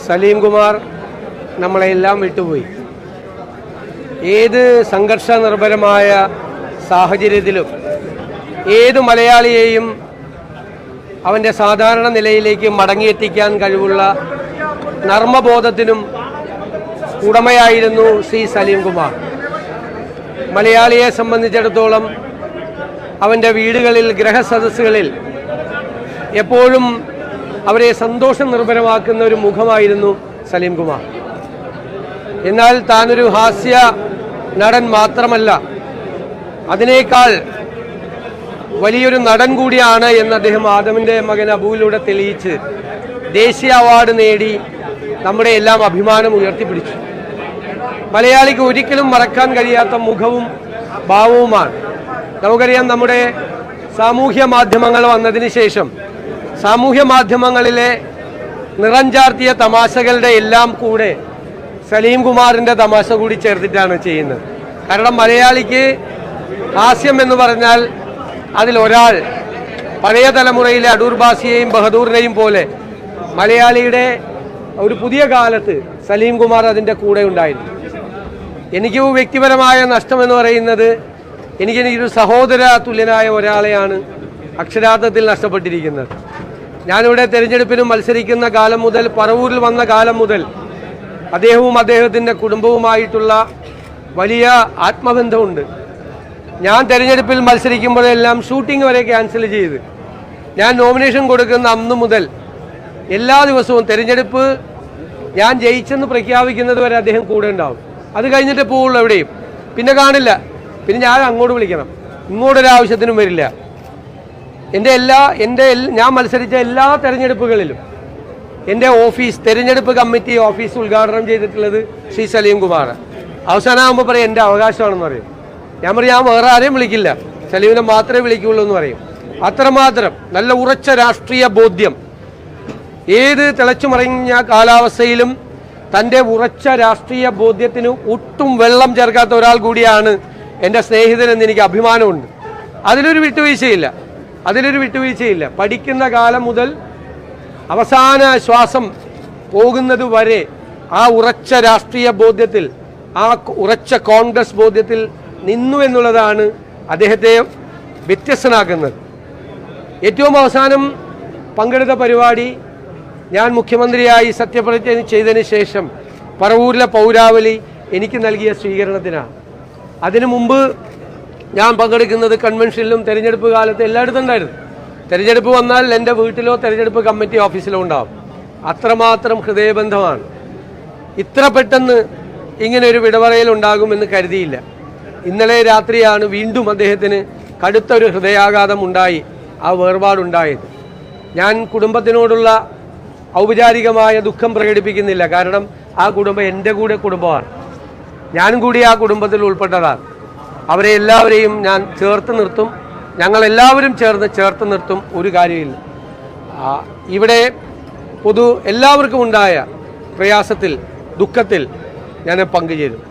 സലീം കുമാർ നമ്മളെല്ലാം വിട്ടുപോയി. ഏത് സംഘർഷ നിർഭരമായ സാഹചര്യത്തിലും ഏത് മലയാളിയെയും അവൻ്റെ സാധാരണ നിലയിലേക്ക് മടങ്ങിയെത്തിക്കാൻ കഴിവുള്ള നർമ്മബോധത്തിനും ഉടമയായിരുന്നു ശ്രീ സലീം കുമാർ. മലയാളിയെ സംബന്ധിച്ചിടത്തോളം അവൻ്റെ വീടുകളിൽ, ഗ്രഹസദസ്സുകളിൽ എപ്പോഴും അവരെ സന്തോഷം നിർഭരമാക്കുന്ന ഒരു മുഖമായിരുന്നു സലീം കുമാർ. എന്നാൽ താനൊരു ഹാസ്യ നടൻ മാത്രമല്ല, അതിനേക്കാൾ വലിയൊരു നടൻ കൂടിയാണ് എന്ന് അദ്ദേഹം ആദമിൻ്റെ മകൻ അബുവിലൂടെ തെളിയിച്ച് ദേശീയ അവാർഡ് നേടി നമ്മുടെ എല്ലാം അഭിമാനം ഉയർത്തിപ്പിടിച്ചു. മലയാളിക്ക് ഒരിക്കലും മറക്കാൻ കഴിയാത്ത മുഖവും ഭാവവുമാണ്. നമുക്കറിയാം, നമ്മുടെ സാമൂഹ്യ മാധ്യമങ്ങൾ വന്നതിന് ശേഷം സാമൂഹ്യ മാധ്യമങ്ങളിലെ നിറം ചാർത്തിയ തമാശകളുടെ എല്ലാം കൂടെ സലീം കുമാറിൻ്റെ തമാശ കൂടി ചേർത്തിട്ടാണ് ചെയ്യുന്നത്. കാരണം മലയാളിക്ക് ഹാസ്യം എന്ന് പറഞ്ഞാൽ അതിലൊരാൾ പഴയ തലമുറയിലെ അടൂർ ബാസിയെയും ബഹദൂറിനെയും പോലെ മലയാളിയുടെ ഒരു പുതിയ കാലത്ത് സലീം കുമാർ അതിൻ്റെ കൂടെ ഉണ്ടായിരുന്നു. എനിക്ക് വ്യക്തിപരമായ നഷ്ടമെന്ന് പറയുന്നത് എനിക്കൊരു സഹോദര തുല്യനായ ഒരാളെയാണ് അക്ഷരാർത്ഥത്തിൽ നഷ്ടപ്പെട്ടിരിക്കുന്നത്. ഞാനിവിടെ തെരഞ്ഞെടുപ്പിനും മത്സരിക്കുന്ന കാലം മുതൽ, പറവൂരിൽ വന്ന കാലം മുതൽ അദ്ദേഹവും അദ്ദേഹത്തിൻ്റെ കുടുംബവുമായിട്ടുള്ള വലിയ ആത്മബന്ധമുണ്ട്. ഞാൻ തെരഞ്ഞെടുപ്പിൽ മത്സരിക്കുമ്പോഴെല്ലാം ഷൂട്ടിംഗ് വരെ ക്യാൻസൽ ചെയ്ത് ഞാൻ നോമിനേഷൻ കൊടുക്കുന്ന അന്ന് മുതൽ എല്ലാ ദിവസവും തെരഞ്ഞെടുപ്പ് ഞാൻ ജയിച്ചെന്ന് പ്രഖ്യാപിക്കുന്നത് വരെ അദ്ദേഹം കൂടെ ഉണ്ടാവും. അത് കഴിഞ്ഞിട്ട് പോവുള്ളൂ എവിടെയും, പിന്നെ കാണില്ല. പിന്നെ ഞാൻ അങ്ങോട്ട് വിളിക്കണം, ഇങ്ങോട്ടൊരാവശ്യത്തിനും വരില്ല. ഞാൻ മത്സരിച്ച എല്ലാ തെരഞ്ഞെടുപ്പുകളിലും എൻ്റെ ഓഫീസ്, തെരഞ്ഞെടുപ്പ് കമ്മിറ്റി ഓഫീസ് ഉദ്ഘാടനം ചെയ്തിട്ടുള്ളത് ശ്രീ സലീം കുമാർ. അവസാനമാകുമ്പോൾ പറയും എൻ്റെ അവകാശമാണെന്ന് പറയും. ഞാൻ പറയും ഞാൻ വേറെ ആരെയും വിളിക്കില്ല, സലീമിനെ മാത്രമേ വിളിക്കുകയുള്ളൂ എന്ന് പറയും. അത്രമാത്രം നല്ല ഉറച്ച രാഷ്ട്രീയ ബോധ്യം, ഏത് തിളച്ചുമറിഞ്ഞ കാലാവസ്ഥയിലും തൻ്റെ ഉറച്ച രാഷ്ട്രീയ ബോധ്യത്തിന് ഒട്ടും വെള്ളം ചേർക്കാത്ത ഒരാൾ കൂടിയാണ് എൻ്റെ സ്നേഹിതനെന്ന് എനിക്ക് അഭിമാനമുണ്ട്. അതിലൊരു വിട്ടുവീഴ്ചയില്ല. പഠിക്കുന്ന കാലം മുതൽ അവസാന ശ്വാസം പോകുന്നത് വരെ ആ ഉറച്ച രാഷ്ട്രീയ ബോധ്യത്തിൽ, ആ ഉറച്ച കോൺഗ്രസ് ബോധ്യത്തിൽ നിന്നു എന്നുള്ളതാണ് അദ്ദേഹത്തെ വ്യത്യസ്തനാക്കുന്നത്. ഏറ്റവും അവസാനം പങ്കെടുത്ത പരിപാടി ഞാൻ മുഖ്യമന്ത്രിയായി സത്യപ്രതിജ്ഞ ചെയ്തതിന് ശേഷം പറവൂരിലെ പൗരാവലി എനിക്ക് നൽകിയ സ്വീകരണത്തിനാണ്. അതിനു മുമ്പ് ഞാൻ പങ്കെടുക്കുന്നത് കൺവെൻഷനിലും തെരഞ്ഞെടുപ്പ് കാലത്ത് എല്ലായിടത്തും ഉണ്ടായിരുന്നു. തെരഞ്ഞെടുപ്പ് വന്നാൽ എൻ്റെ വീട്ടിലോ തെരഞ്ഞെടുപ്പ് കമ്മിറ്റി ഓഫീസിലോ ഉണ്ടാവും. അത്രമാത്രം ഹൃദയബന്ധമാണ്. ഇത്ര പെട്ടെന്ന് ഇങ്ങനെ ഒരു വിടപറയലുണ്ടാകുമെന്ന് കരുതിയില്ല. ഇന്നലെ രാത്രിയാണ് വീണ്ടും അദ്ദേഹത്തിന് കടുത്തൊരു ഹൃദയാഘാതം ഉണ്ടായി, ആ വേർപാടുണ്ടായത്. ഞാൻ കുടുംബത്തിനോടുള്ള ഔപചാരികമായ ദുഃഖം പ്രകടിപ്പിക്കുന്നില്ല. കാരണം ആ കുടുംബം എൻ്റെ കൂടെ കുടുംബമാണ്, ഞാനും കൂടി ആ കുടുംബത്തിൽ ഉൾപ്പെട്ടതാണ്. അവരെ എല്ലാവരെയും ഞാൻ ചേർത്ത് നിർത്തും, ഞങ്ങളെല്ലാവരും ചേർത്ത് നിർത്തും. ഒരു കാര്യമില്ല, ഇവിടെ എല്ലാവർക്കും ഉണ്ടായ പ്രയാസത്തിൽ, ദുഃഖത്തിൽ ഞാൻ പങ്കുചേരും.